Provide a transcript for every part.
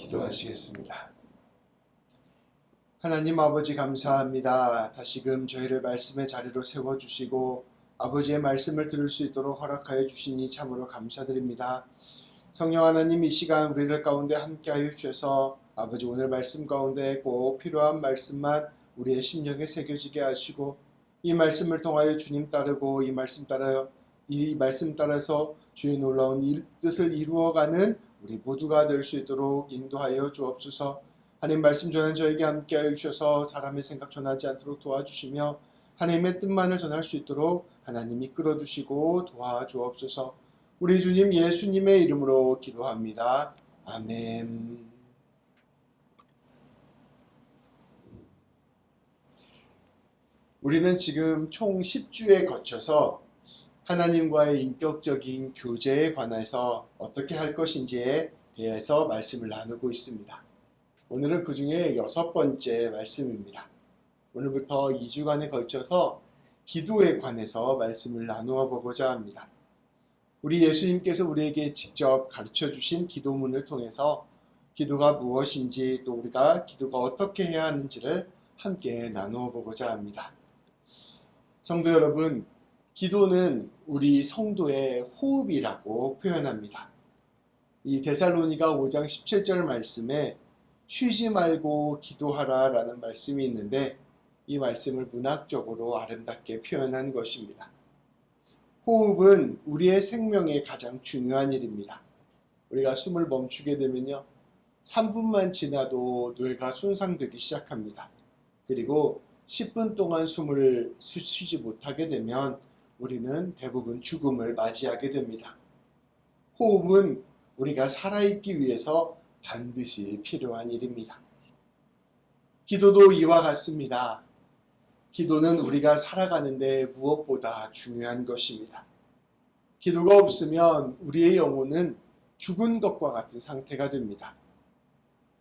기도하시겠습니다. 하나님 아버지 감사합니다. 다시금 저희를 말씀의 자리로 세워주시고 아버지의 말씀을 들을 수 있도록 허락하여 주시니 참으로 감사드립니다. 성령 하나님, 이 시간 우리들 가운데 함께하여 주셔서 아버지 오늘 말씀 가운데 꼭 필요한 말씀만 우리의 심령에 새겨지게 하시고 이 말씀을 통하여 주님 따르고 이 말씀 따라서 주의 놀라운 뜻을 이루어가는 우리 모두가 될 수 있도록 인도하여 주옵소서. 하나님 말씀 전한 저에게 함께하여 주셔서 사람의 생각 전하지 않도록 도와주시며 하나님의 뜻만을 전할 수 있도록 하나님 이끌어 주시고 도와주옵소서. 우리 주님 예수님의 이름으로 기도합니다. 아멘. 우리는 지금 총 10주에 거쳐서 하나님과의 인격적인 교제에 관해서 어떻게 할 것인지에 대해서 말씀을 나누고 있습니다. 오늘은 그 중에 6번째 말씀입니다. 오늘부터 2주간에 걸쳐서 기도에 관해서 말씀을 나누어 보고자 합니다. 우리 예수님께서 우리에게 직접 가르쳐 주신 기도문을 통해서 기도가 무엇인지 또 우리가 기도가 어떻게 해야 하는지를 함께 나누어 보고자 합니다. 성도 여러분, 기도는 우리 성도의 호흡이라고 표현합니다. 이 데살로니가 5장 17절 말씀에 쉬지 말고 기도하라 라는 말씀이 있는데 이 말씀을 문학적으로 아름답게 표현한 것입니다. 호흡은 우리의 생명에 가장 중요한 일입니다. 우리가 숨을 멈추게 되면요, 3분만 지나도 뇌가 손상되기 시작합니다. 그리고 10분 동안 숨을 쉬지 못하게 되면 우리는 대부분 죽음을 맞이하게 됩니다. 호흡은 우리가 살아있기 위해서 반드시 필요한 일입니다. 기도도 이와 같습니다. 기도는 우리가 살아가는데 무엇보다 중요한 것입니다. 기도가 없으면 우리의 영혼은 죽은 것과 같은 상태가 됩니다.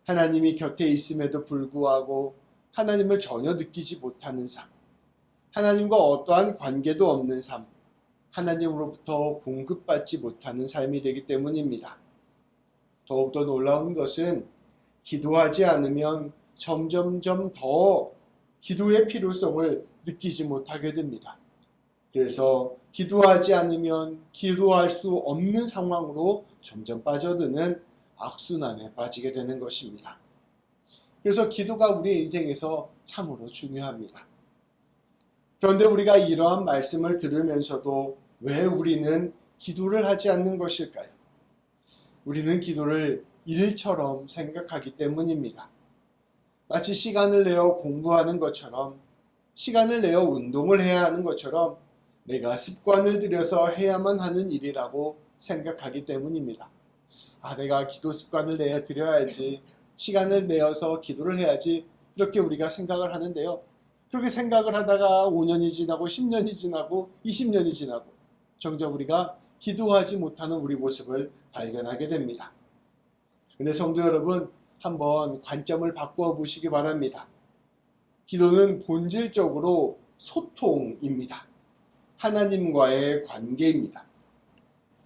하나님이 곁에 있음에도 불구하고 하나님을 전혀 느끼지 못하는 삶, 하나님과 어떠한 관계도 없는 삶, 하나님으로부터 공급받지 못하는 삶이 되기 때문입니다. 더욱더 놀라운 것은 기도하지 않으면 점점점 더 기도의 필요성을 느끼지 못하게 됩니다. 그래서 기도하지 않으면 기도할 수 없는 상황으로 점점 빠져드는 악순환에 빠지게 되는 것입니다. 그래서 기도가 우리의 인생에서 참으로 중요합니다. 그런데 우리가 이러한 말씀을 들으면서도 왜 우리는 기도를 하지 않는 것일까요? 우리는 기도를 일처럼 생각하기 때문입니다. 마치 시간을 내어 공부하는 것처럼, 시간을 내어 운동을 해야 하는 것처럼 내가 습관을 들여서 해야만 하는 일이라고 생각하기 때문입니다. 내가 기도 습관을 내어 드려야지, 시간을 내어서 기도를 해야지, 이렇게 우리가 생각을 하는데요. 그렇게 생각을 하다가 5년이 지나고 10년이 지나고 20년이 지나고 정작 우리가 기도하지 못하는 우리 모습을 발견하게 됩니다. 근데 성도 여러분, 한번 관점을 바꾸어 보시기 바랍니다. 기도는 본질적으로 소통입니다. 하나님과의 관계입니다.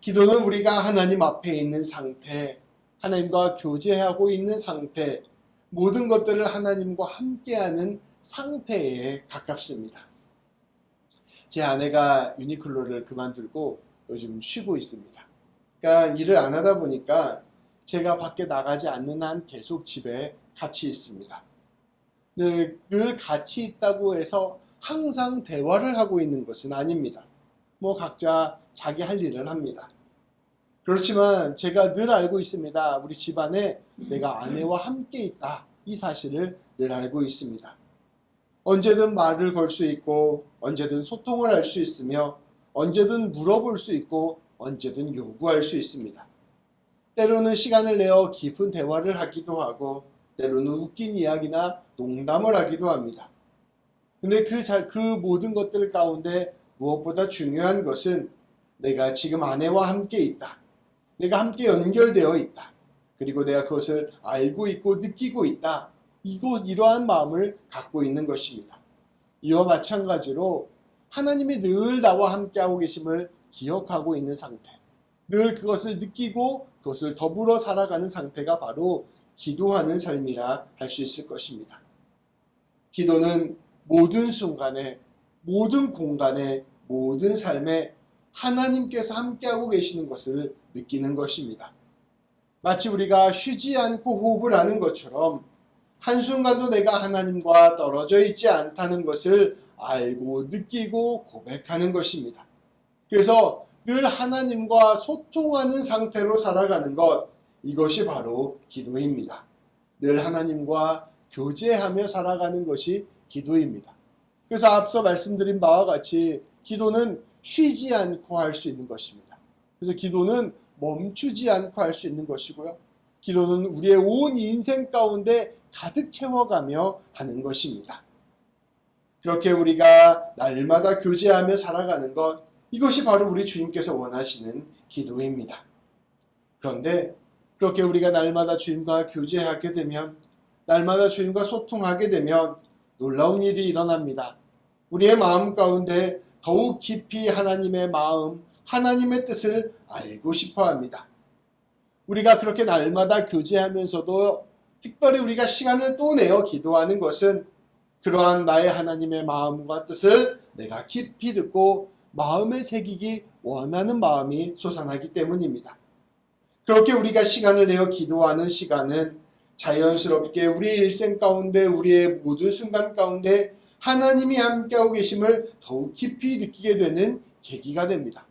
기도는 우리가 하나님 앞에 있는 상태, 하나님과 교제하고 있는 상태, 모든 것들을 하나님과 함께하는 상태에 가깝습니다. 제 아내가 유니클로를 그만두고 요즘 쉬고 있습니다. 그러니까 일을 안 하다 보니까 제가 밖에 나가지 않는 한 계속 집에 같이 있습니다. 늘 같이 있다고 해서 항상 대화를 하고 있는 것은 아닙니다. 각자 자기 할 일을 합니다. 그렇지만 제가 늘 알고 있습니다. 우리 집안에 내가 아내와 함께 있다. 이 사실을 늘 알고 있습니다. 언제든 말을 걸 수 있고 언제든 소통을 할 수 있으며 언제든 물어볼 수 있고 언제든 요구할 수 있습니다. 때로는 시간을 내어 깊은 대화를 하기도 하고 때로는 웃긴 이야기나 농담을 하기도 합니다. 근데 그 모든 것들 가운데 무엇보다 중요한 것은 내가 지금 아내와 함께 있다. 내가 함께 연결되어 있다. 그리고 내가 그것을 알고 있고 느끼고 있다. 이러한 마음을 갖고 있는 것입니다. 이와 마찬가지로 하나님이 늘 나와 함께하고 계심을 기억하고 있는 상태, 늘 그것을 느끼고 그것을 더불어 살아가는 상태가 바로 기도하는 삶이라 할 수 있을 것입니다. 기도는 모든 순간에, 모든 공간에, 모든 삶에 하나님께서 함께하고 계시는 것을 느끼는 것입니다. 마치 우리가 쉬지 않고 호흡을 하는 것처럼 한순간도 내가 하나님과 떨어져 있지 않다는 것을 알고 느끼고 고백하는 것입니다. 그래서 늘 하나님과 소통하는 상태로 살아가는 것, 이것이 바로 기도입니다. 늘 하나님과 교제하며 살아가는 것이 기도입니다. 그래서 앞서 말씀드린 바와 같이 기도는 쉬지 않고 할 수 있는 것입니다. 그래서 기도는 멈추지 않고 할 수 있는 것이고요. 기도는 우리의 온 인생 가운데 가득 채워가며 하는 것입니다. 그렇게 우리가 날마다 교제하며 살아가는 것, 이것이 바로 우리 주님께서 원하시는 기도입니다. 그런데 그렇게 우리가 날마다 주님과 교제하게 되면, 날마다 주님과 소통하게 되면 놀라운 일이 일어납니다. 우리의 마음 가운데 더욱 깊이 하나님의 마음, 하나님의 뜻을 알고 싶어 합니다. 우리가 그렇게 날마다 교제하면서도 특별히 우리가 시간을 또 내어 기도하는 것은 그러한 나의 하나님의 마음과 뜻을 내가 깊이 듣고 마음에 새기기 원하는 마음이 솟아나기 때문입니다. 그렇게 우리가 시간을 내어 기도하는 시간은 자연스럽게 우리의 일생 가운데, 우리의 모든 순간 가운데 하나님이 함께하고 계심을 더욱 깊이 느끼게 되는 계기가 됩니다.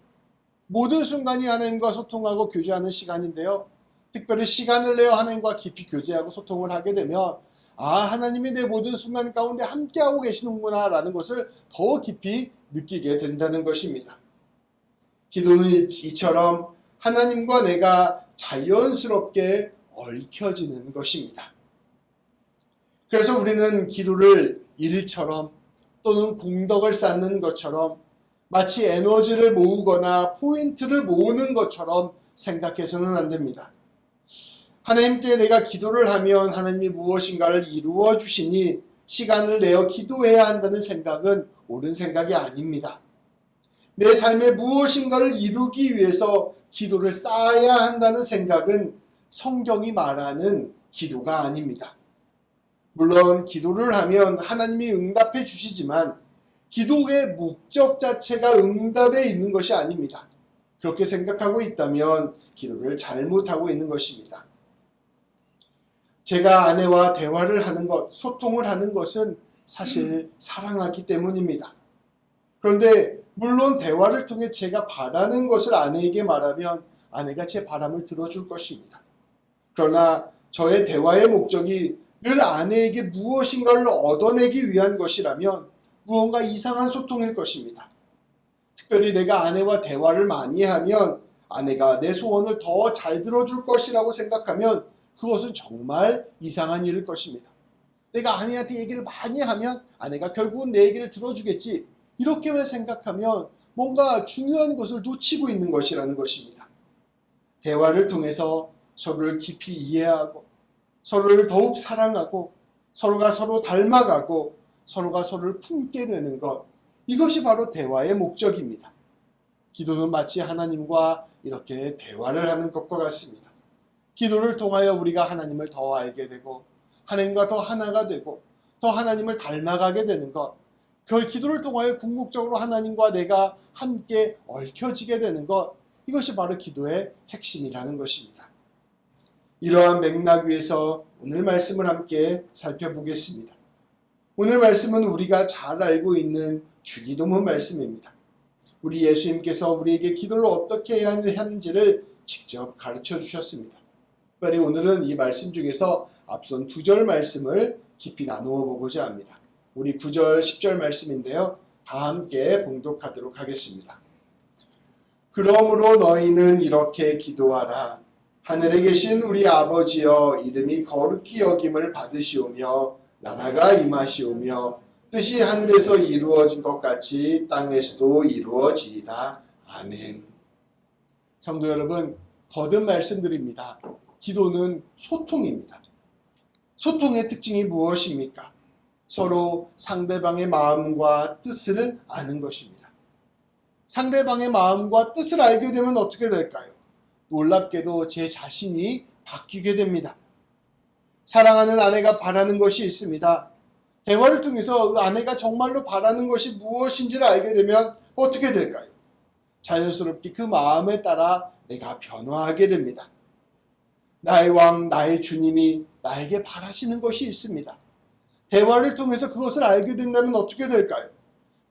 모든 순간이 하나님과 소통하고 교제하는 시간인데요. 특별히 시간을 내어 하나님과 깊이 교제하고 소통을 하게 되면 하나님이 내 모든 순간 가운데 함께하고 계시는구나 라는 것을 더 깊이 느끼게 된다는 것입니다. 기도는 이처럼 하나님과 내가 자연스럽게 얽혀지는 것입니다. 그래서 우리는 기도를 일처럼 또는 공덕을 쌓는 것처럼 마치 에너지를 모으거나 포인트를 모으는 것처럼 생각해서는 안 됩니다. 하나님께 내가 기도를 하면 하나님이 무엇인가를 이루어 주시니 시간을 내어 기도해야 한다는 생각은 옳은 생각이 아닙니다. 내 삶에 무엇인가를 이루기 위해서 기도를 쌓아야 한다는 생각은 성경이 말하는 기도가 아닙니다. 물론 기도를 하면 하나님이 응답해 주시지만 기도의 목적 자체가 응답에 있는 것이 아닙니다. 그렇게 생각하고 있다면 기도를 잘못하고 있는 것입니다. 제가 아내와 대화를 하는 것, 소통을 하는 것은 사실 사랑하기 때문입니다. 그런데 물론 대화를 통해 제가 바라는 것을 아내에게 말하면 아내가 제 바람을 들어줄 것입니다. 그러나 저의 대화의 목적이 늘 아내에게 무엇인가를 얻어내기 위한 것이라면 무언가 이상한 소통일 것입니다. 특별히 내가 아내와 대화를 많이 하면 아내가 내 소원을 더 잘 들어줄 것이라고 생각하면 그것은 정말 이상한 일일 것입니다. 내가 아내한테 얘기를 많이 하면 아내가 결국은 내 얘기를 들어주겠지, 이렇게만 생각하면 뭔가 중요한 것을 놓치고 있는 것이라는 것입니다. 대화를 통해서 서로를 깊이 이해하고 서로를 더욱 사랑하고 서로가 서로 닮아가고 서로가 서로를 품게 되는 것, 이것이 바로 대화의 목적입니다. 기도는 마치 하나님과 이렇게 대화를 하는 것과 같습니다. 기도를 통하여 우리가 하나님을 더 알게 되고 하나님과 더 하나가 되고 더 하나님을 닮아가게 되는 것, 그 기도를 통하여 궁극적으로 하나님과 내가 함께 얽혀지게 되는 것, 이것이 바로 기도의 핵심이라는 것입니다. 이러한 맥락 위에서 오늘 말씀을 함께 살펴보겠습니다. 오늘 말씀은 우리가 잘 알고 있는 주기도문 말씀입니다. 우리 예수님께서 우리에게 기도를 어떻게 해야 하는지를 직접 가르쳐 주셨습니다. 특별히 오늘은 이 말씀 중에서 앞선 2절 말씀을 깊이 나누어 보고자 합니다. 우리 9절, 10절 말씀인데요. 다 함께 봉독하도록 하겠습니다. 그러므로 너희는 이렇게 기도하라. 하늘에 계신 우리 아버지여, 이름이 거룩히 여김을 받으시오며 나라가 임하시오며 뜻이 하늘에서 이루어진 것 같이 땅에서도 이루어지이다. 아멘. 성도 여러분, 거듭 말씀드립니다. 기도는 소통입니다. 소통의 특징이 무엇입니까? 서로 상대방의 마음과 뜻을 아는 것입니다. 상대방의 마음과 뜻을 알게 되면 어떻게 될까요? 놀랍게도 제 자신이 바뀌게 됩니다. 사랑하는 아내가 바라는 것이 있습니다. 대화를 통해서 그 아내가 정말로 바라는 것이 무엇인지를 알게 되면 어떻게 될까요? 자연스럽게 그 마음에 따라 내가 변화하게 됩니다. 나의 왕, 나의 주님이 나에게 바라시는 것이 있습니다. 대화를 통해서 그것을 알게 된다면 어떻게 될까요?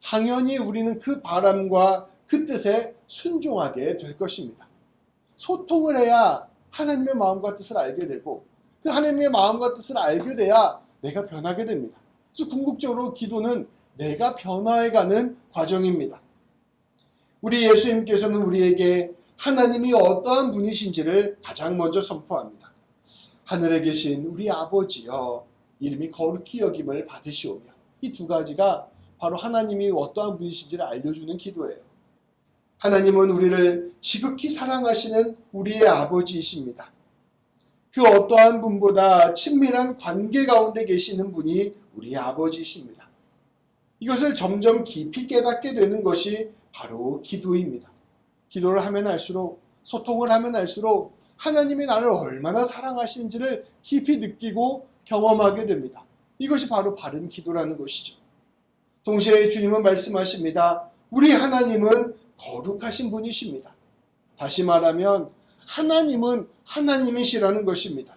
당연히 우리는 그 바람과 그 뜻에 순종하게 될 것입니다. 소통을 해야 하나님의 마음과 뜻을 알게 되고 그 하나님의 마음과 뜻을 알게 돼야 내가 변하게 됩니다. 그래서 궁극적으로 기도는 내가 변화해가는 과정입니다. 우리 예수님께서는 우리에게 하나님이 어떠한 분이신지를 가장 먼저 선포합니다. 하늘에 계신 우리 아버지여 이름이 거룩히 여김을 받으시오며, 이 두 가지가 바로 하나님이 어떠한 분이신지를 알려주는 기도예요. 하나님은 우리를 지극히 사랑하시는 우리의 아버지이십니다. 그 어떠한 분보다 친밀한 관계 가운데 계시는 분이 우리의 아버지이십니다. 이것을 점점 깊이 깨닫게 되는 것이 바로 기도입니다. 기도를 하면 할수록, 소통을 하면 할수록 하나님이 나를 얼마나 사랑하시는지를 깊이 느끼고 경험하게 됩니다. 이것이 바로 바른 기도라는 것이죠. 동시에 주님은 말씀하십니다. 우리 하나님은 거룩하신 분이십니다. 다시 말하면 하나님은 하나님이시라는 것입니다.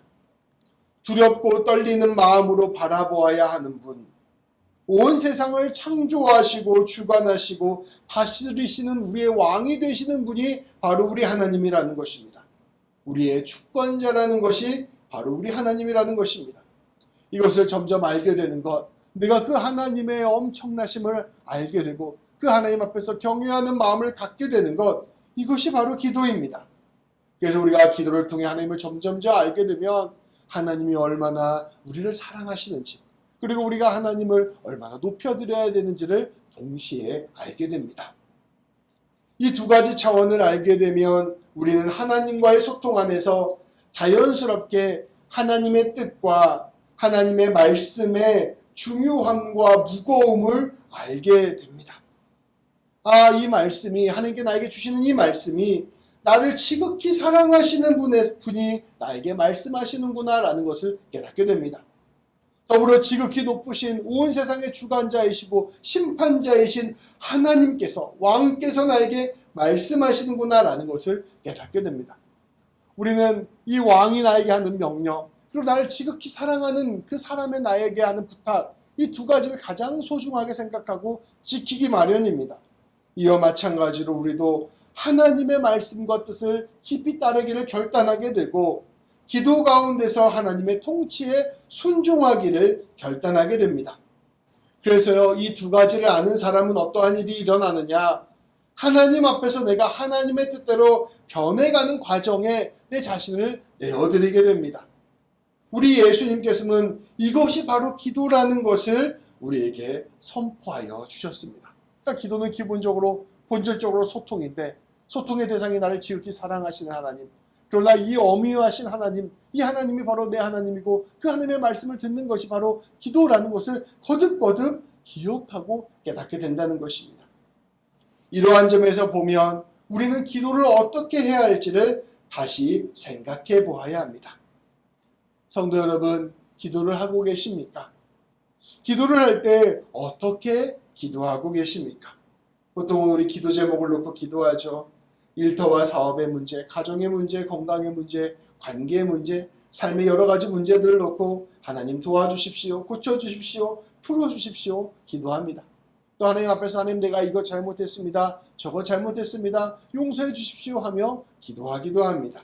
두렵고 떨리는 마음으로 바라보아야 하는 분, 온 세상을 창조하시고 주관하시고 다스리시는 우리의 왕이 되시는 분이 바로 우리 하나님이라는 것입니다. 우리의 주권자라는 것이 바로 우리 하나님이라는 것입니다. 이것을 점점 알게 되는 것, 내가 그 하나님의 엄청나심을 알게 되고 그 하나님 앞에서 경외하는 마음을 갖게 되는 것, 이것이 바로 기도입니다. 그래서 우리가 기도를 통해 하나님을 점점 더 알게 되면 하나님이 얼마나 우리를 사랑하시는지, 그리고 우리가 하나님을 얼마나 높여드려야 되는지를 동시에 알게 됩니다. 이 두 가지 차원을 알게 되면 우리는 하나님과의 소통 안에서 자연스럽게 하나님의 뜻과 하나님의 말씀의 중요함과 무거움을 알게 됩니다. 이 말씀이, 하나님께 나에게 주시는 이 말씀이 나를 지극히 사랑하시는 분이 나에게 말씀하시는구나 라는 것을 깨닫게 됩니다. 더불어 지극히 높으신 온 세상의 주관자이시고 심판자이신 하나님께서, 왕께서 나에게 말씀하시는구나 라는 것을 깨닫게 됩니다. 우리는 이 왕이 나에게 하는 명령, 그리고 나를 지극히 사랑하는 그 사람의 나에게 하는 부탁, 이 두 가지를 가장 소중하게 생각하고 지키기 마련입니다. 이와 마찬가지로 우리도 하나님의 말씀과 뜻을 깊이 따르기를 결단하게 되고 기도 가운데서 하나님의 통치에 순종하기를 결단하게 됩니다. 그래서요, 이 두 가지를 아는 사람은 어떠한 일이 일어나느냐? 하나님 앞에서 내가 하나님의 뜻대로 변해가는 과정에 내 자신을 내어드리게 됩니다. 우리 예수님께서는 이것이 바로 기도라는 것을 우리에게 선포하여 주셨습니다. 그러니까 기도는 기본적으로 본질적으로 소통인데, 소통의 대상이 나를 지극히 사랑하시는 하나님, 그러나 이 어미하신 하나님, 이 하나님이 바로 내 하나님이고 그 하나님의 말씀을 듣는 것이 바로 기도라는 것을 거듭거듭 기억하고 깨닫게 된다는 것입니다. 이러한 점에서 보면 우리는 기도를 어떻게 해야 할지를 다시 생각해 보아야 합니다. 성도 여러분, 기도를 하고 계십니까? 기도를 할 때 어떻게 기도하고 계십니까? 보통 우리 기도 제목을 놓고 기도하죠. 일터와 사업의 문제, 가정의 문제, 건강의 문제, 관계의 문제, 삶의 여러 가지 문제들을 놓고 하나님 도와주십시오, 고쳐주십시오, 풀어주십시오 기도합니다. 또 하나님 앞에서 하나님 내가 이거 잘못했습니다, 저거 잘못했습니다, 용서해 주십시오 하며 기도하기도 합니다.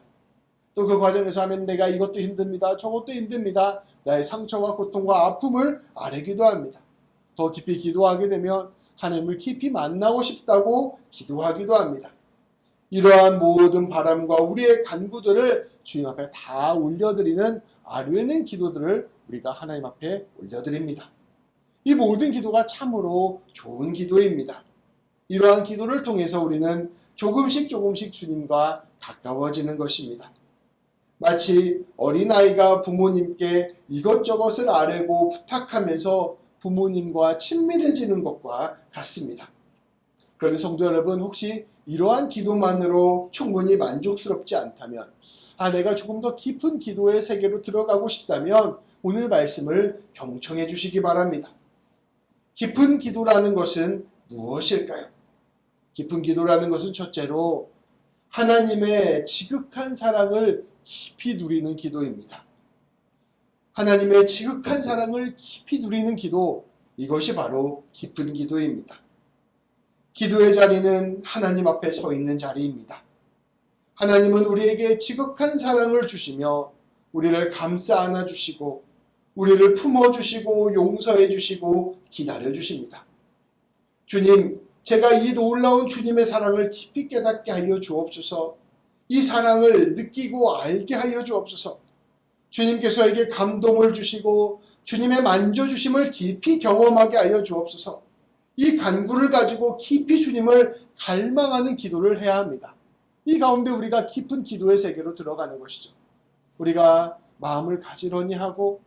또 그 과정에서 하나님 내가 이것도 힘듭니다, 저것도 힘듭니다, 나의 상처와 고통과 아픔을 아뢰기도 합니다. 더 깊이 기도하게 되면 하나님을 깊이 만나고 싶다고 기도하기도 합니다. 이러한 모든 바람과 우리의 간구들을 주님 앞에 다 올려드리는 아뢰는 기도들을 우리가 하나님 앞에 올려드립니다. 이 모든 기도가 참으로 좋은 기도입니다. 이러한 기도를 통해서 우리는 조금씩 주님과 가까워지는 것입니다. 마치 어린아이가 부모님께 이것저것을 아뢰고 부탁하면서 부모님과 친밀해지는 것과 같습니다. 그런데 성도 여러분, 혹시 이러한 기도만으로 충분히 만족스럽지 않다면, 내가 조금 더 깊은 기도의 세계로 들어가고 싶다면 오늘 말씀을 경청해 주시기 바랍니다. 깊은 기도라는 것은 무엇일까요? 깊은 기도라는 것은 첫째로 하나님의 지극한 사랑을 깊이 누리는 기도입니다. 하나님의 지극한 사랑을 깊이 누리는 기도, 이것이 바로 깊은 기도입니다. 기도의 자리는 하나님 앞에 서 있는 자리입니다. 하나님은 우리에게 지극한 사랑을 주시며 우리를 감싸 안아주시고 우리를 품어주시고 용서해주시고 기다려주십니다. 주님, 제가 이 놀라운 주님의 사랑을 깊이 깨닫게 하여 주옵소서. 이 사랑을 느끼고 알게 하여 주옵소서. 주님께서에게 감동을 주시고 주님의 만져주심을 깊이 경험하게 하여 주옵소서. 이 간구를 가지고 깊이 주님을 갈망하는 기도를 해야 합니다. 이 가운데 우리가 깊은 기도의 세계로 들어가는 것이죠. 우리가 마음을 가지런히 하고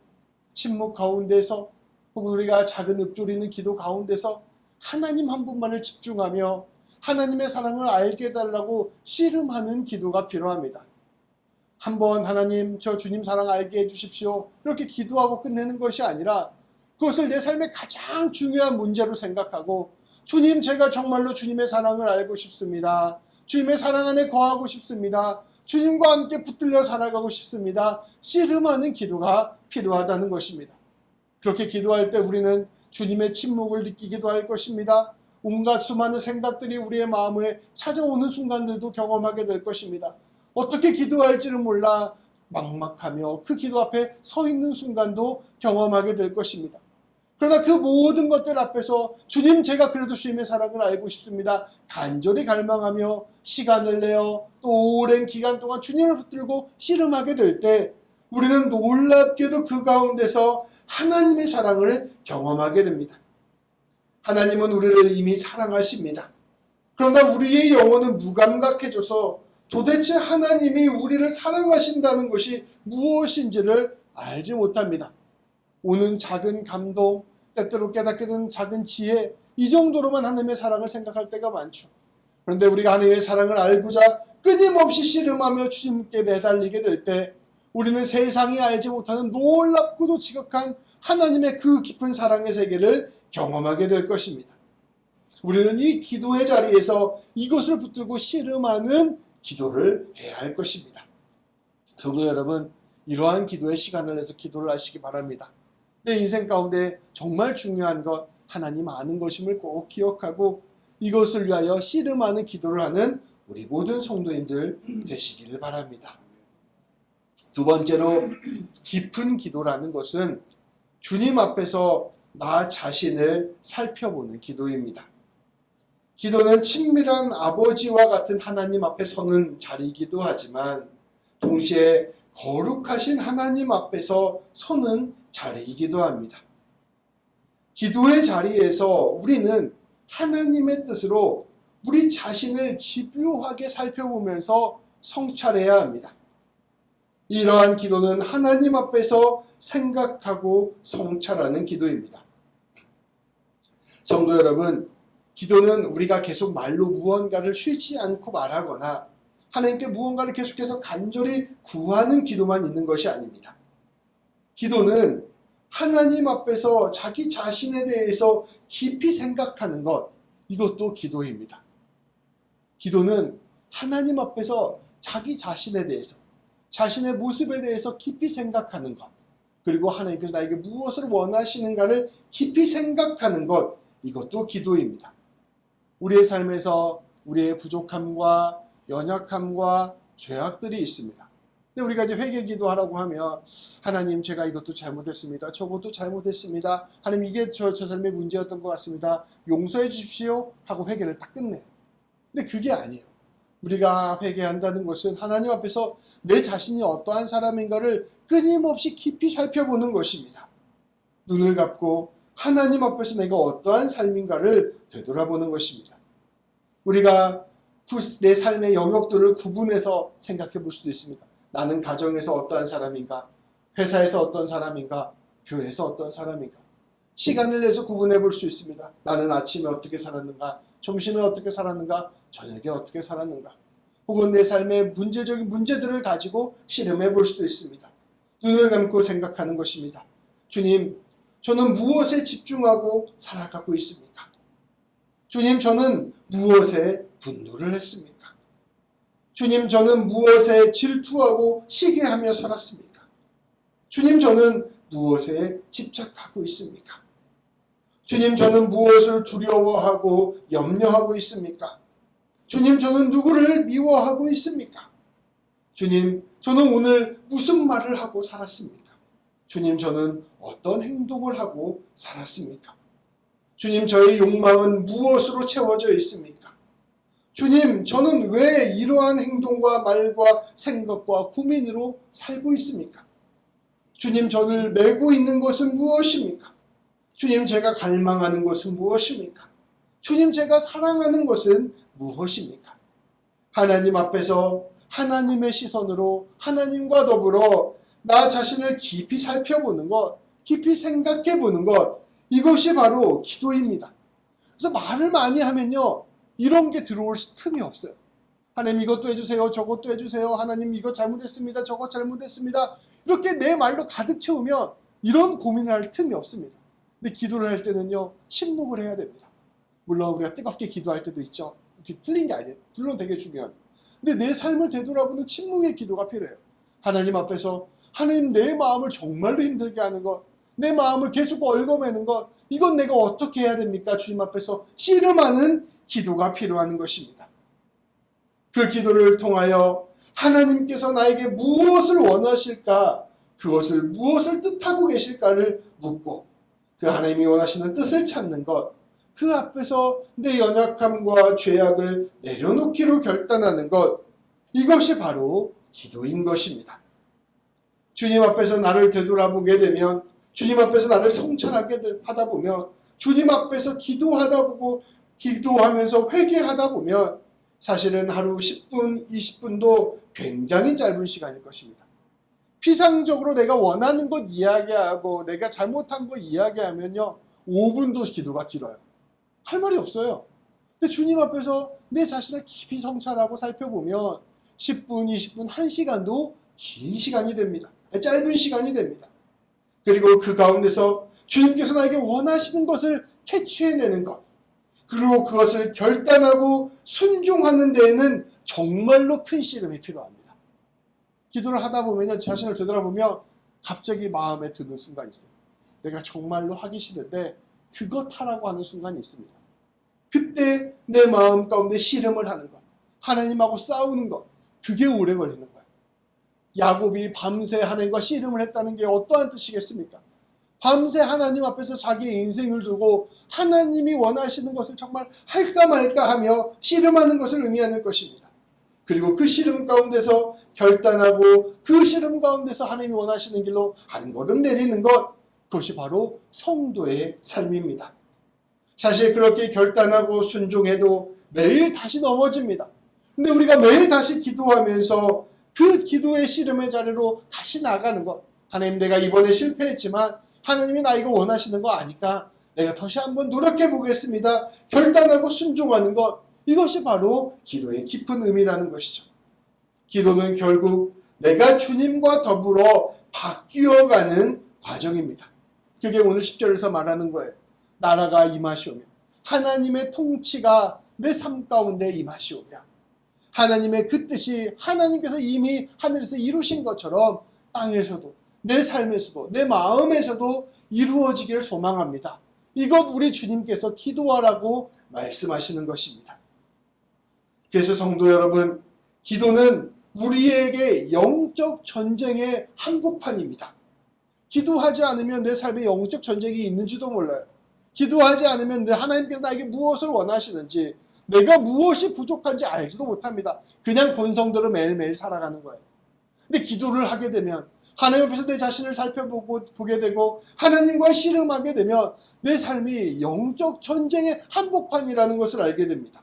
침묵 가운데서 혹은 우리가 작은 읊조리는 기도 가운데서 하나님 한 분만을 집중하며 하나님의 사랑을 알게 해달라고 씨름하는 기도가 필요합니다. 한번 하나님 저 주님 사랑 알게 해주십시오 이렇게 기도하고 끝내는 것이 아니라 그것을 내 삶의 가장 중요한 문제로 생각하고 주님, 제가 정말로 주님의 사랑을 알고 싶습니다. 주님의 사랑 안에 거하고 싶습니다. 주님과 함께 붙들려 살아가고 싶습니다. 씨름하는 기도가 필요하다는 것입니다. 그렇게 기도할 때 우리는 주님의 침묵을 느끼기도 할 것입니다. 온갖 수많은 생각들이 우리의 마음에 찾아오는 순간들도 경험하게 될 것입니다. 어떻게 기도할지를 몰라 막막하며 그 기도 앞에 서 있는 순간도 경험하게 될 것입니다. 그러나 그 모든 것들 앞에서 주님, 제가 그래도 주님의 사랑을 알고 싶습니다. 간절히 갈망하며 시간을 내어 또 오랜 기간 동안 주님을 붙들고 씨름하게 될 때 우리는 놀랍게도 그 가운데서 하나님의 사랑을 경험하게 됩니다. 하나님은 우리를 이미 사랑하십니다. 그러나 우리의 영혼은 무감각해져서 도대체 하나님이 우리를 사랑하신다는 것이 무엇인지를 알지 못합니다. 오는 작은 감동, 때때로 깨닫게 되는 작은 지혜, 이 정도로만 하나님의 사랑을 생각할 때가 많죠. 그런데 우리가 하나님의 사랑을 알고자 끊임없이 씨름하며 주님께 매달리게 될 때 우리는 세상이 알지 못하는 놀랍고도 지극한 하나님의 그 깊은 사랑의 세계를 경험하게 될 것입니다. 우리는 이 기도의 자리에서 이것을 붙들고 씨름하는 기도를 해야 할 것입니다. 성도 여러분, 이러한 기도의 시간을 내서 기도를 하시기 바랍니다. 내 인생 가운데 정말 중요한 것, 하나님 아는 것임을 꼭 기억하고 이것을 위하여 씨름하는 기도를 하는 우리 모든 성도인들 되시기를 바랍니다. 두 번째로, 깊은 기도라는 것은 주님 앞에서 나 자신을 살펴보는 기도입니다. 기도는 친밀한 아버지와 같은 하나님 앞에 서는 자리이기도 하지만 동시에 거룩하신 하나님 앞에서 서는 자리이기도 합니다. 기도의 자리에서 우리는 하나님의 뜻으로 우리 자신을 집요하게 살펴보면서 성찰해야 합니다. 이러한 기도는 하나님 앞에서 생각하고 성찰하는 기도입니다. 성도 여러분, 기도는 우리가 계속 말로 무언가를 쉬지 않고 말하거나 하나님께 무언가를 계속해서 간절히 구하는 기도만 있는 것이 아닙니다. 기도는 하나님 앞에서 자기 자신에 대해서 깊이 생각하는 것, 이것도 기도입니다. 기도는 하나님 앞에서 자기 자신에 대해서, 자신의 모습에 대해서 깊이 생각하는 것, 그리고 하나님께서 나에게 무엇을 원하시는가를 깊이 생각하는 것, 이것도 기도입니다. 우리의 삶에서 우리의 부족함과 연약함과 죄악들이 있습니다. 근데 우리가 이제 회개 기도하라고 하면 하나님, 제가 이것도 잘못했습니다. 저것도 잘못했습니다. 하나님, 이게 저 삶의 문제였던 것 같습니다. 용서해 주십시오 하고 회개를 딱 끝내요. 근데 그게 아니에요. 우리가 회개한다는 것은 하나님 앞에서 내 자신이 어떠한 사람인가를 끊임없이 깊이 살펴보는 것입니다. 눈을 감고 하나님 앞에서 내가 어떠한 삶인가를 되돌아보는 것입니다. 우리가 내 삶의 영역들을 구분해서 생각해 볼 수도 있습니다. 나는 가정에서 어떠한 사람인가? 회사에서 어떤 사람인가? 교회에서 어떤 사람인가? 시간을 내서 구분해 볼 수 있습니다. 나는 아침에 어떻게 살았는가, 점심에 어떻게 살았는가, 저녁에 어떻게 살았는가. 혹은 내 삶의 문제적인 문제들을 가지고 씨름해 볼 수도 있습니다. 눈을 감고 생각하는 것입니다. 주님, 저는 무엇에 집중하고 살아가고 있습니까? 주님, 저는 무엇에 분노를 했습니까? 주님, 저는 무엇에 질투하고 시기하며 살았습니까? 주님, 저는 무엇에 집착하고 있습니까? 주님, 저는 무엇을 두려워하고 염려하고 있습니까? 주님, 저는 누구를 미워하고 있습니까? 주님, 저는 오늘 무슨 말을 하고 살았습니까? 주님, 저는 어떤 행동을 하고 살았습니까? 주님, 저의 욕망은 무엇으로 채워져 있습니까? 주님, 저는 왜 이러한 행동과 말과 생각과 고민으로 살고 있습니까? 주님, 저를 메고 있는 것은 무엇입니까? 주님, 제가 갈망하는 것은 무엇입니까? 주님, 제가 사랑하는 것은 무엇입니까? 하나님 앞에서 하나님의 시선으로 하나님과 더불어 나 자신을 깊이 살펴보는 것, 깊이 생각해 보는 것, 이것이 바로 기도입니다. 그래서 말을 많이 하면요, 이런 게 들어올 틈이 없어요. 하나님 이것도 해주세요, 저것도 해주세요, 하나님 이거 잘못했습니다, 저거 잘못했습니다. 이렇게 내 말로 가득 채우면 이런 고민을 할 틈이 없습니다. 근데 기도를 할 때는요, 침묵을 해야 됩니다. 물론 우리가 뜨겁게 기도할 때도 있죠. 틀린 게 아니에요. 물론 되게 중요합니다. 근데 내 삶을 되돌아보는 침묵의 기도가 필요해요. 하나님 앞에서 하나님, 내 마음을 정말로 힘들게 하는 것, 내 마음을 계속 얽어매는 것, 이건 내가 어떻게 해야 됩니까? 주님 앞에서 씨름하는 기도가 필요한 것입니다. 그 기도를 통하여 하나님께서 나에게 무엇을 원하실까, 그것을 무엇을 뜻하고 계실까를 묻고 그 하나님이 원하시는 뜻을 찾는 것, 그 앞에서 내 연약함과 죄악을 내려놓기로 결단하는 것, 이것이 바로 기도인 것입니다. 주님 앞에서 나를 되돌아보게 되면, 주님 앞에서 나를 성찰하게 하다 보면, 주님 앞에서 기도하면서 회개하다 보면 사실은 하루 10분, 20분도 굉장히 짧은 시간일 것입니다. 피상적으로 내가 원하는 것 이야기하고 내가 잘못한 것 이야기하면요, 5분도 기도가 길어요. 할 말이 없어요. 근데 주님 앞에서 내 자신을 깊이 성찰하고 살펴보면 10분, 20분, 1시간도 긴 시간이 됩니다. 짧은 시간이 됩니다. 그리고 그 가운데서 주님께서 나에게 원하시는 것을 캐치해내는 것, 그리고 그것을 결단하고 순종하는 데에는 정말로 큰 씨름이 필요합니다. 기도를 하다 보면 자신을 되돌아보면 갑자기 마음에 드는 순간이 있어요. 내가 정말로 하기 싫은데 그것 하라고 하는 순간이 있습니다. 그때 내 마음 가운데 씨름을 하는 것, 하나님하고 싸우는 것, 그게 오래 걸리는 거예요. 야곱이 밤새 하나님과 씨름을 했다는 게 어떠한 뜻이겠습니까? 밤새 하나님 앞에서 자기의 인생을 두고 하나님이 원하시는 것을 정말 할까 말까 하며 씨름하는 것을 의미하는 것입니다. 그리고 그 씨름 가운데서 결단하고 그 씨름 가운데서 하나님이 원하시는 길로 한 걸음 내리는 것, 그것이 바로 성도의 삶입니다. 사실 그렇게 결단하고 순종해도 매일 다시 넘어집니다. 근데 우리가 매일 다시 기도하면서 그 기도의 씨름의 자리로 다시 나가는 것, 하나님, 내가 이번에 실패했지만 하나님이 나 이거 원하시는 거 아니까 내가 다시 한번 노력해 보겠습니다. 결단하고 순종하는 것, 이것이 바로 기도의 깊은 의미라는 것이죠. 기도는 결국 내가 주님과 더불어 바뀌어가는 과정입니다. 그게 오늘 10절에서 말하는 거예요. 나라가 임하시오며 하나님의 통치가 내 삶 가운데 임하시오며, 하나님의 그 뜻이 하나님께서 이미 하늘에서 이루신 것처럼 땅에서도, 내 삶에서도, 내 마음에서도 이루어지기를 소망합니다. 이것 우리 주님께서 기도하라고 말씀하시는 것입니다. 그래서 성도 여러분, 기도는 우리에게 영적 전쟁의 한복판입니다. 기도하지 않으면 내 삶에 영적 전쟁이 있는지도 몰라요. 기도하지 않으면 하나님께서 나에게 무엇을 원하시는지, 내가 무엇이 부족한지 알지도 못합니다. 그냥 본성대로 매일매일 살아가는 거예요. 근데 기도를 하게 되면 하나님 앞에서 내 자신을 살펴보게 되고 하나님과 씨름하게 되면 내 삶이 영적 전쟁의 한복판이라는 것을 알게 됩니다.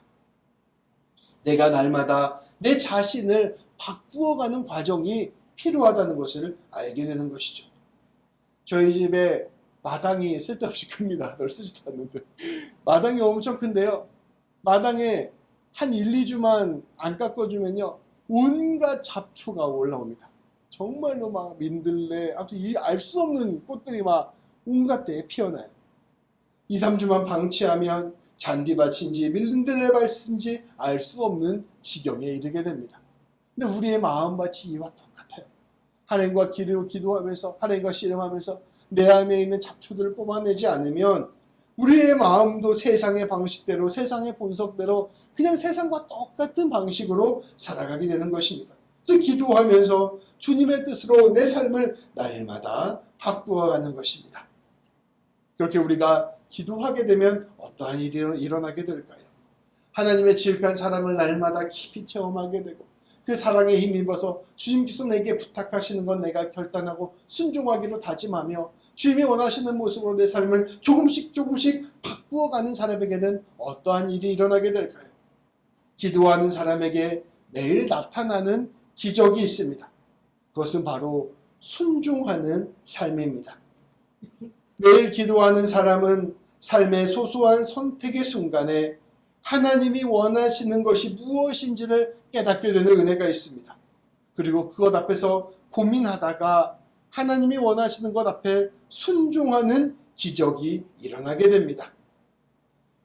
내가 날마다 내 자신을 바꾸어가는 과정이 필요하다는 것을 알게 되는 것이죠. 저희 집에 마당이 쓸데없이 큽니다. 널 쓰지도 않는데. 마당이 엄청 큰데요. 마당에 한 1, 2주만 안 깎아주면요. 온갖 잡초가 올라옵니다. 정말로 막 민들레, 아무튼 이 알 수 없는 꽃들이 막 온갖 데에 피어나요. 2, 3주만 방치하면 잔디밭인지 민들레밭인지 알 수 없는 지경에 이르게 됩니다. 근데 우리의 마음밭이 이와 똑같아요. 하나님과 기도하면서 하나님과 씨름하면서 내 안에 있는 잡초들을 뽑아내지 않으면 우리의 마음도 세상의 방식대로 세상의 본성대로 그냥 세상과 똑같은 방식으로 살아가게 되는 것입니다. 그래서 기도하면서 주님의 뜻으로 내 삶을 날마다 바꾸어가는 것입니다. 그렇게 우리가 기도하게 되면 어떠한 일이 일어나게 될까요? 하나님의 지극한 사랑을 날마다 깊이 체험하게 되고 그 사랑에 힘입어서 주님께서 내게 부탁하시는 건 내가 결단하고 순종하기로 다짐하며 주님이 원하시는 모습으로 내 삶을 조금씩 바꾸어가는 사람에게는 어떠한 일이 일어나게 될까요? 기도하는 사람에게 매일 나타나는 기적이 있습니다. 그것은 바로 순종하는 삶입니다. 매일 기도하는 사람은 삶의 소소한 선택의 순간에 하나님이 원하시는 것이 무엇인지를 깨닫게 되는 은혜가 있습니다. 그리고 그것 앞에서 고민하다가 하나님이 원하시는 것 앞에 순종하는 기적이 일어나게 됩니다.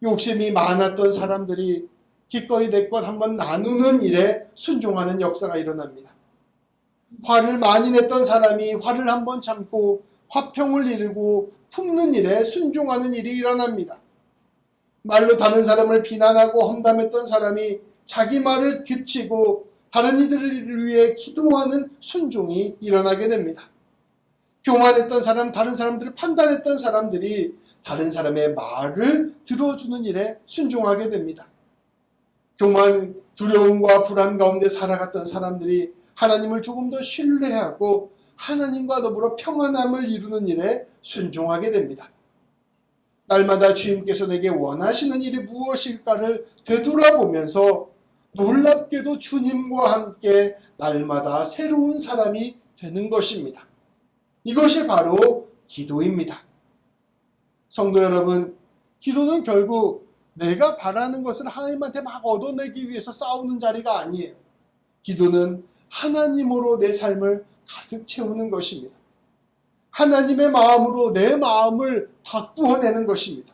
욕심이 많았던 사람들이 기꺼이 내 것 한번 나누는 일에 순종하는 역사가 일어납니다. 화를 많이 냈던 사람이 화를 한번 참고 화평을 이루고 품는 일에 순종하는 일이 일어납니다. 말로 다른 사람을 비난하고 험담했던 사람이 자기 말을 그치고 다른 이들을 위해 기도하는 순종이 일어나게 됩니다. 교만했던 사람, 다른 사람들을 판단했던 사람들이 다른 사람의 말을 들어주는 일에 순종하게 됩니다. 교만, 두려움과 불안 가운데 살아갔던 사람들이 하나님을 조금 더 신뢰하고 하나님과 더불어 평안함을 이루는 일에 순종하게 됩니다. 날마다 주님께서 내게 원하시는 일이 무엇일까를 되돌아보면서 놀랍게도 주님과 함께 날마다 새로운 사람이 되는 것입니다. 이것이 바로 기도입니다. 성도 여러분, 기도는 결국 내가 바라는 것을 하나님한테 막 얻어내기 위해서 싸우는 자리가 아니에요. 기도는 하나님으로 내 삶을 가득 채우는 것입니다. 하나님의 마음으로 내 마음을 바꾸어내는 것입니다.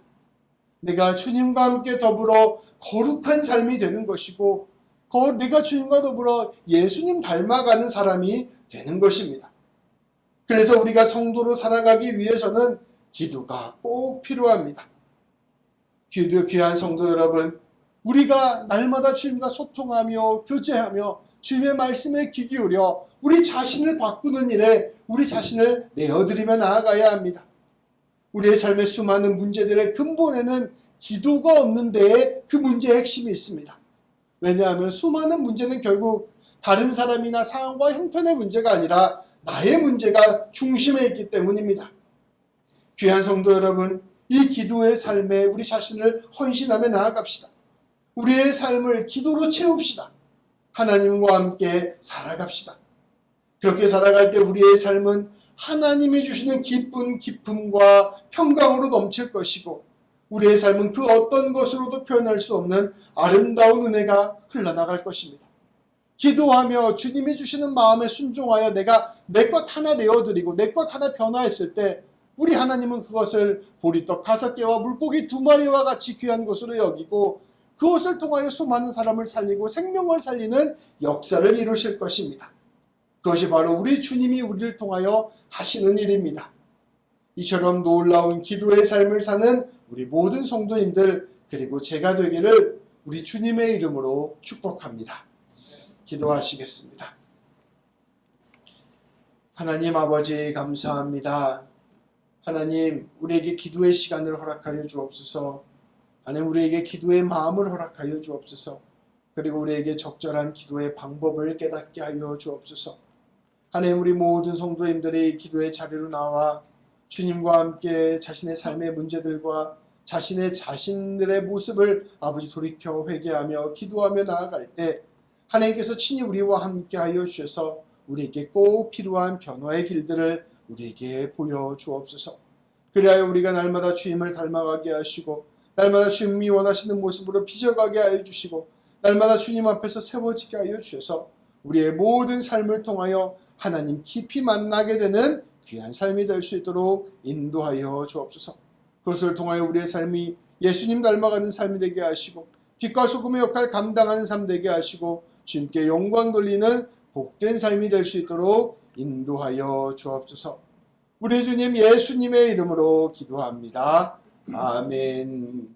내가 주님과 함께 더불어 거룩한 삶이 되는 것이고 내가 주님과 더불어 예수님 닮아가는 사람이 되는 것입니다. 그래서 우리가 성도로 살아가기 위해서는 기도가 꼭 필요합니다. 귀한 성도 여러분, 우리가 날마다 주님과 소통하며 교제하며 주님의 말씀에 귀 기울여 우리 자신을 바꾸는 일에 우리 자신을 내어드리며 나아가야 합니다. 우리의 삶의 수많은 문제들의 근본에는 기도가 없는 데에 그 문제의 핵심이 있습니다. 왜냐하면 수많은 문제는 결국 다른 사람이나 상황과 형편의 문제가 아니라 나의 문제가 중심에 있기 때문입니다. 귀한 성도 여러분, 이 기도의 삶에 우리 자신을 헌신하며 나아갑시다. 우리의 삶을 기도로 채웁시다. 하나님과 함께 살아갑시다. 그렇게 살아갈 때 우리의 삶은 하나님이 주시는 기쁜 기쁨과 평강으로 넘칠 것이고 우리의 삶은 그 어떤 것으로도 표현할 수 없는 아름다운 은혜가 흘러나갈 것입니다. 기도하며 주님이 주시는 마음에 순종하여 내가 내 것 하나 내어드리고 내 것 하나 변화했을 때 우리 하나님은 그것을 보리떡 5개와 물고기 2마리와 같이 귀한 것으로 여기고 그것을 통하여 수많은 사람을 살리고 생명을 살리는 역사를 이루실 것입니다. 그것이 바로 우리 주님이 우리를 통하여 하시는 일입니다. 이처럼 놀라운 기도의 삶을 사는 우리 모든 성도님들 그리고 제가 되기를 우리 주님의 이름으로 축복합니다. 기도하시겠습니다. 하나님 아버지 감사합니다. 하나님 우리에게 기도의 시간을 허락하여 주옵소서. 하나님 우리에게 기도의 마음을 허락하여 주옵소서. 그리고 우리에게 적절한 기도의 방법을 깨닫게 하여 주옵소서. 하나님 우리 모든 성도님들이 기도의 자리로 나와 주님과 함께 자신의 삶의 문제들과 자신들의 모습을 아버지 돌이켜 회개하며 기도하며 나아갈 때 하나님께서 친히 우리와 함께 하여 주셔서 우리에게 꼭 필요한 변화의 길들을 우리에게 보여주옵소서. 그리하여 우리가 날마다 주님을 닮아가게 하시고 날마다 주님이 원하시는 모습으로 빚어가게 하여 주시고 날마다 주님 앞에서 세워지게 하여 주셔서 우리의 모든 삶을 통하여 하나님 깊이 만나게 되는 귀한 삶이 될 수 있도록 인도하여 주옵소서. 그것을 통하여 우리의 삶이 예수님 닮아가는 삶이 되게 하시고 빛과 소금의 역할 감당하는 삶 되게 하시고 주님께 영광 돌리는 복된 삶이 될 수 있도록 인도하여 주옵소서. 우리 주님 예수님의 이름으로 기도합니다. 아멘.